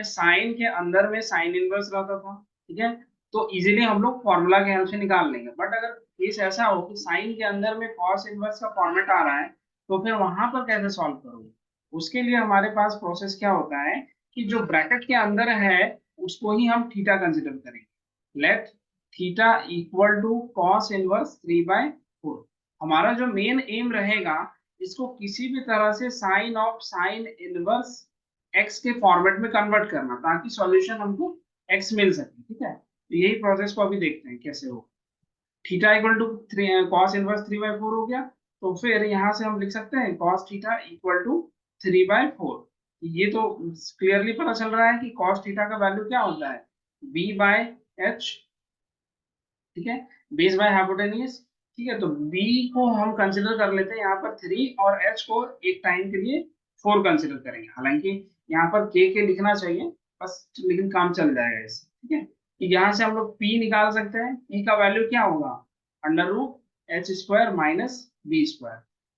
Sign के अंदर में साइन इनवर्स रहता था, ठीक है, तो इजीली हम लोग फॉर्मूला के हेल्प से निकाल लेंगे। बट अगर केस ऐसा हो कि साइन के अंदर में कॉस इनवर्स का फॉर्मेट आ रहा है, तो फिर वहां पर कैसे सॉल्व करोगे? उसके लिए हमारे पास प्रोसेस क्या होता है कि जो ब्रैकेट के अंदर है उसको ही हम थीटा कंसिडर करेंगे। Let theta equal to cos inverse 3/4। हमारा जो मेन एम रहेगा, इसको किसी भी तरह से sine of sine inverse x के फॉर्मेट में कन्वर्ट करना, ताकि सॉल्यूशन हमको एक्स मिल सके, ठीक है। तो यही प्रोसेस को अभी देखते हैं कैसे हो। Theta equal to cos inverse 3/4 हो गया, तो फिर यहाँ से हम लिख सकते हैं कॉस थीटा इक्वल टू 3/4। ये तो क्लियरली पता चल रहा है कि कॉस थीटा का वैल्यू क्या होता है, b/h, ठीक है, बेस बाय हाइपोटेन्यूज। ठीक है, तो b को हम कंसिडर कर लेते हैं यहाँ पर 3, और h को एक टाइम के लिए 4 कंसिडर करेंगे। हालांकि यहाँ पर k लिखना चाहिए बस, लेकिन काम चल जाएगा इससे, ठीक है। तो यहाँ से हम लोग p निकाल सकते हैं। p का वैल्यू क्या होगा, √h² माइनस b²।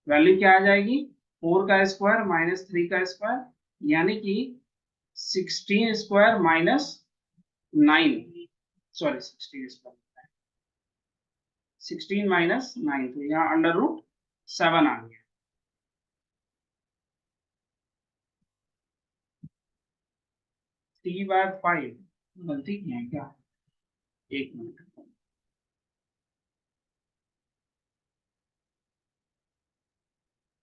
वैल्यू क्या आ जाएगी, 4 का स्क्वायर माइनस 3 का स्क्वायर, यानी कि 16² माइनस 9, सॉरी 16 माइनस 9, तो यहाँ √7 आ गया। t/5 गलती की है क्या, एक मिनट,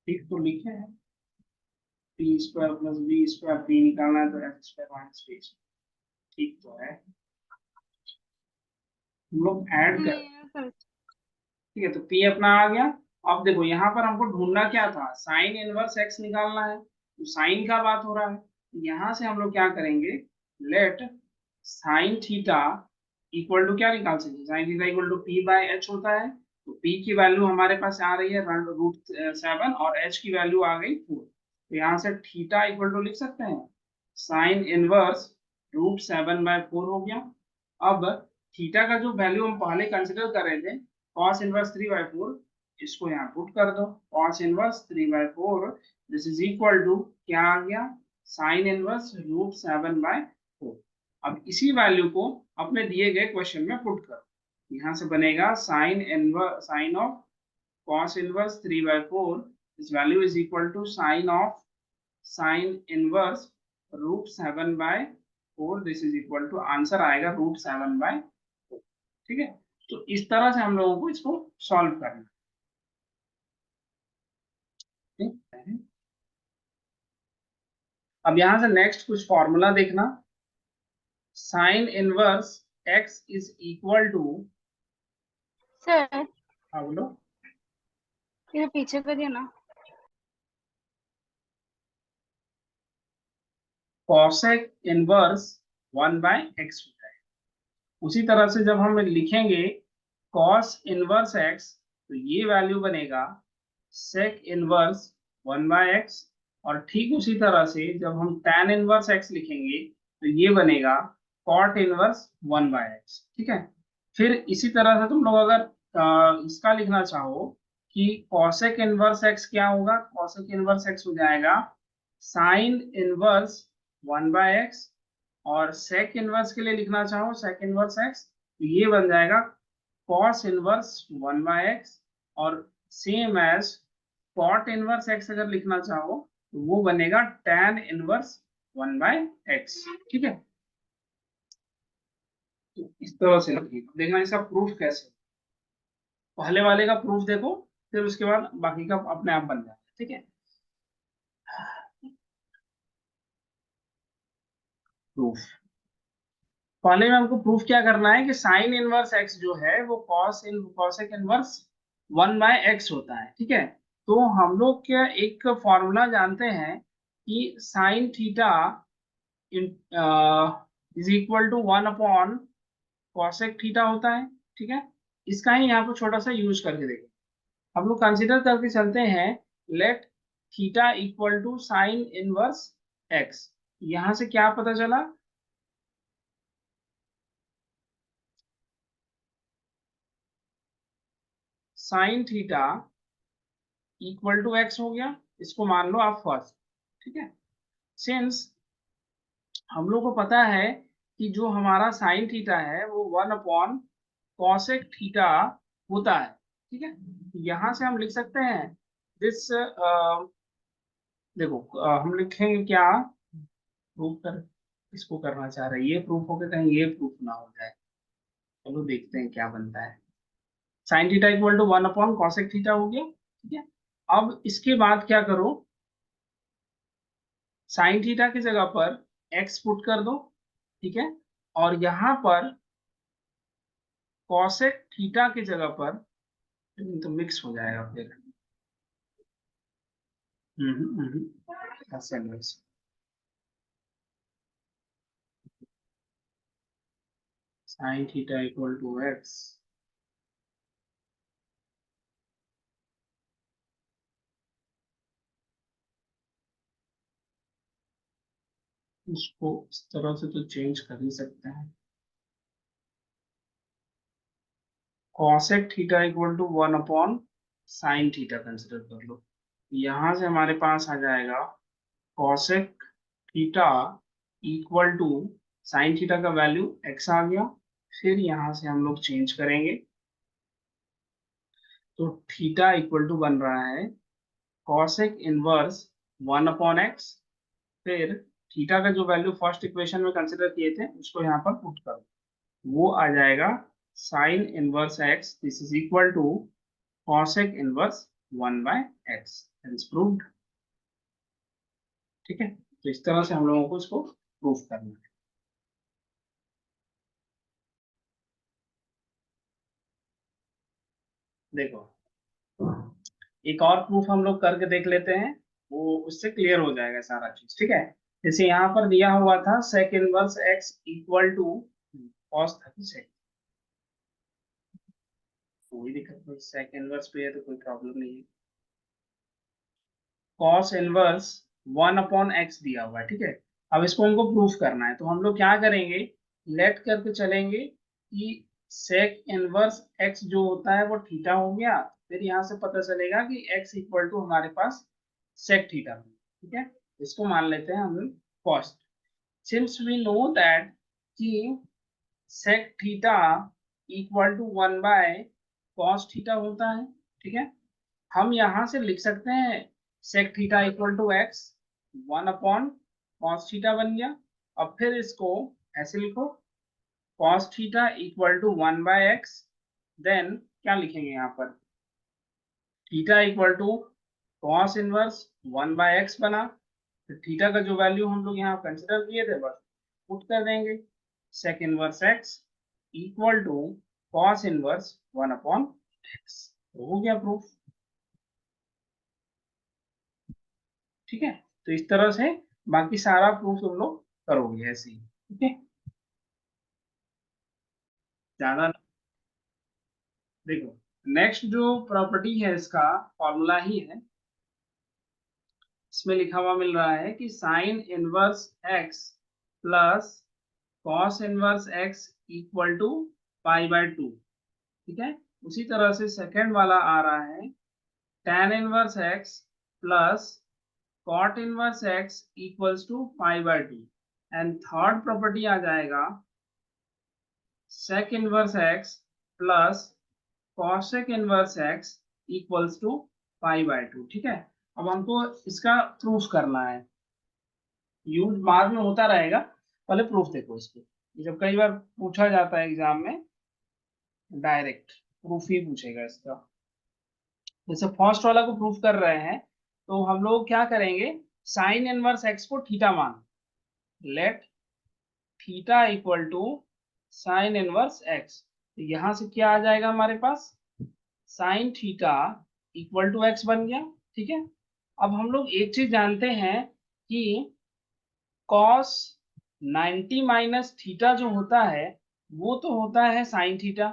ठीक तो लिखे हैं, p² प्लस b², p निकालना है तो h² माइनस b², ठीक तो है। हम लोग ऐड कर, ठीक है, तो p अपना आ गया। अब देखो यहाँ पर हमको ढूंढना क्या था, साइन इनवर्स x निकालना है, तो साइन का बात हो रहा है। यहाँ से हम लोग क्या करेंगे, let sine theta equal to क्या निकाल सकते हैं, sign theta equal to p/h होता है। तो p की वैल्यू हमारे पास आ रही है √7, और h की वैल्यू आ गई 4। तो यहाँ से थीटा इक्वल टू लिख सकते हैं साइन इनवर्स √7/4 हो गया। अब थीटा का जो वैल्यू हम पहले कंसिडर कर रहे थे cos इनवर्स 3/4, इसको यहाँ पुट कर दो, cos inverse 3/4 this is equal to क्या आ गया, साइन इनवर्स √7/4। अब इसी वैल्यू को अपने दिए गए क्वेश्चन में पुट करो, यहाँ से बनेगा sine of cos inverse 3/4, this value is equal to sine of sine inverse √7/4, this is equal to, answer आएगा √7/4, ठीक है। तो इस तरह से हम लोगों को इसको सॉल्व करना है। अब यहां से नेक्स्ट कुछ फॉर्मूला देखना, sine inverse x is equal to, sir हाँ बोलो, ये पीछे करिए ना, कॉसेक इनवर्स 1/x होता है। उसी तरह से जब हम लिखेंगे cos इनवर्स x, तो ये वैल्यू बनेगा sec इनवर्स 1/x, और ठीक उसी तरह से जब हम tan इनवर्स x लिखेंगे तो ये बनेगा cot इनवर्स 1/x, ठीक है। फिर इसी तरह से तुम लोग अगर इसका लिखना चाहो कि cosec इनवर्स x क्या होगा, cosec इनवर्स x हो जाएगा sin इनवर्स 1/x, और sec इनवर्स के लिए लिखना चाहो sec इनवर्स x, तो ये बन जाएगा cos इनवर्स 1/x, और same as cot inverse x अगर लिखना चाहो तो वो बनेगा tan इनवर्स 1/x, ठीक है। तो इस तरह से लिखिए, देखना इसका प्रूफ कैसे, पहले वाले का प्रूफ देखो, फिर उसके बाद बाकी का अपने आप बन जाएगा, ठीक है। प्रूफ, पहले में हमको प्रूफ क्या करना है कि साइन इनवर्स एक्स जो है वो कॉसेक इनवर्स 1/x होता है, ठीक है। तो हम लोग क्या एक फॉर्मूला जानते हैं कि sine theta is equal to 1 cosec theta होता है, ठीक है। इसका ही यहाँ पर छोटा सा यूज करके देखो, हम लोग कंसिडर करके चलते हैं, let theta equal to sine inverse x. यहां से क्या पता चला, sine theta equal to x हो गया, इसको मान लो आप फर्स्ट, ठीक है। सिंस हम लोग को पता है कि जो हमारा साइन थीटा है वो 1 अपॉन कॉसेक थीटा होता है, ठीक है। यहां से हम लिख सकते हैं दिस, देखो हम लिखेंगे क्या, प्रूफ कर, इसको करना चाह रहे हैं, ये प्रूफ हो गया, कहीं ये प्रूफ ना हो जाए। चलो देखते हैं क्या बनता है। Sine theta equal to 1 upon cosec theta हो गया, ठीक है। अब इसके बाद क्या करो, साइन थीटा की जगह पर एक्स पुट कर दो, ठीक है। और यहाँ पर कॉसेक थीटा की जगह पर, तो मिक्स हो जाएगा फिर। ऐसे mix. Sine theta equal to x, उसको इस तरह से तो चेंज कर ही सकते हैं। Cosec theta equal to 1 upon sine theta consider कर लो। यहां से हमारे पास आ जाएगा cosec theta equal to sine theta का वैल्यू एक्स आ गया। फिर यहां से हम लोग चेंज करेंगे, तो थीटा इक्वल टू बन रहा है कॉसेक इनवर्स 1 अपॉन एक्स। फिर थीटा का जो वैल्यू फर्स्ट इक्वेशन में कंसिडर किए थे उसको यहाँ पर पुट करो, वो आ जाएगा sine inverse x, this is equal to cosec inverse 1/x, hence proved. ठीक है, तो इस तरह से हम लोगों को इसको प्रूफ करना है। देखो एक और प्रूफ हम लोग करके देख लेते हैं, वो उससे क्लियर हो जाएगा सारा चीज, ठीक है। जैसे यहाँ पर दिया हुआ था sec inverse x equal to cos 36, कोई दिक्कत नहीं, सेक इनवर्स पे है तो कोई प्रॉब्लम नहीं है। कॉस इनवर्स 1 अपॉन एक्स दिया हुआ है, ठीक है। अब इसको हमको प्रूफ करना है, तो हम लोग क्या करेंगे, लेट करके चलेंगे कि सेक इनवर्स एक्स जो होता है वो थीटा हो गया। फिर यहाँ से पता चलेगा कि एक्स इक्वल टू हमारे पास सेक थीटा, ठीक है। इसको मान लेते हैं हम cost, since we know that कि सेक थीटा इक्वल टू 1/कॉस थीटा होता है, ठीक है। हम यहां से लिख सकते हैं sec theta equal to x, 1 upon cos theta बन गया। अब फिर इसको ऐसे लिखो, कॉस थीटा इक्वल टू 1/एक्स, देन क्या लिखेंगे यहाँ पर, theta equal to cos inverse 1/एक्स बना। फिर थीटा का जो वैल्यू हम लोग यहाँ कंसिडर किए थे बस पुट कर देंगे, sec inverse x equal to cos inverse 1/एक्स, तो हो गया प्रूफ। ठीक है, तो इस तरह से बाकी सारा प्रूफ तुम लोग करोगे ऐसे ही, ठीक है। ज्यादा देखो, नेक्स्ट जो प्रॉपर्टी है इसका फॉर्मूला ही है, इसमें लिखा हुआ मिल रहा है कि sine inverse x plus cos inverse x equal to π/2, ठीक है। उसी तरह से सेकंड वाला आ रहा है tan inverse x plus cot inverse x equals to π/2। And third property आ जाएगा sec inverse x plus cosec inverse x equals to π/2, ठीक है। अब हमको इसका प्रूफ करना है, यूज बाद में होता रहेगा, पहले प्रूफ देखो इसको। ये जब कई बार पूछा जाता है एग्जाम में, डायरेक्ट प्रूफ ही पूछेगा इसका। जैसे फर्स्ट वाला को प्रूफ कर रहे हैं, तो हम लोग क्या करेंगे, साइन इनवर्स एक्स को थीटा मान, let theta equal to sine inverse x. तो यहां से क्या आ जाएगा हमारे पास, sine theta equal to x बन गया, ठीक है। अब हम लोग एक चीज जानते हैं कि कॉस 90 माइनस थीटा जो होता है वो तो होता है sine theta,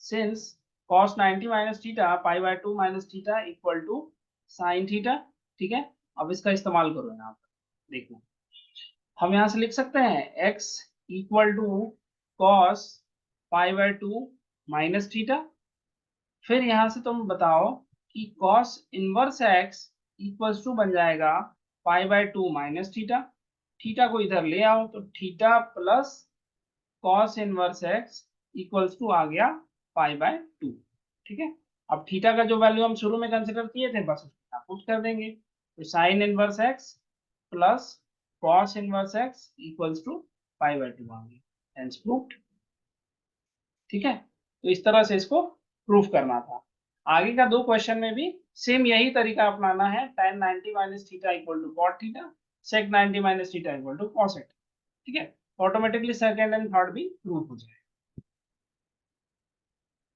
since cos 90 minus theta π/2 minus theta equal to sine theta, ठीक है। अब इसका इस्तेमाल करो यहाँ पर, देखो हम यहाँ से लिख सकते हैं x equal to cos π/2 minus theta. फिर यहाँ से तुम बताओ कि cos inverse x equals to बन जाएगा π/2 माइनस थीटा, थीटा को इधर ले आओ तो theta plus cos inverse x equals to आ गया π/2। ठीक है, अब थीटा का जो वैल्यू हम शुरू में कंसिडर किए थे बस उसको यहाँ पुट कर देंगे, तो sine inverse x plus cos inverse x equals to π/2 आ गया, हेंस प्रूव्ड। ठीक है, तो इस तरह से इसको प्रूफ करना था। आगे का 2 क्वेश्चन में भी सेम यही तरीका अपनाना है, tan 90 minus theta equal to cot theta, sec 90 minus theta equal to cos theta. ठीक है, ऑटोमेटिकली सेकंड एंड थर्ड भी प्रूफ हो जाएगा।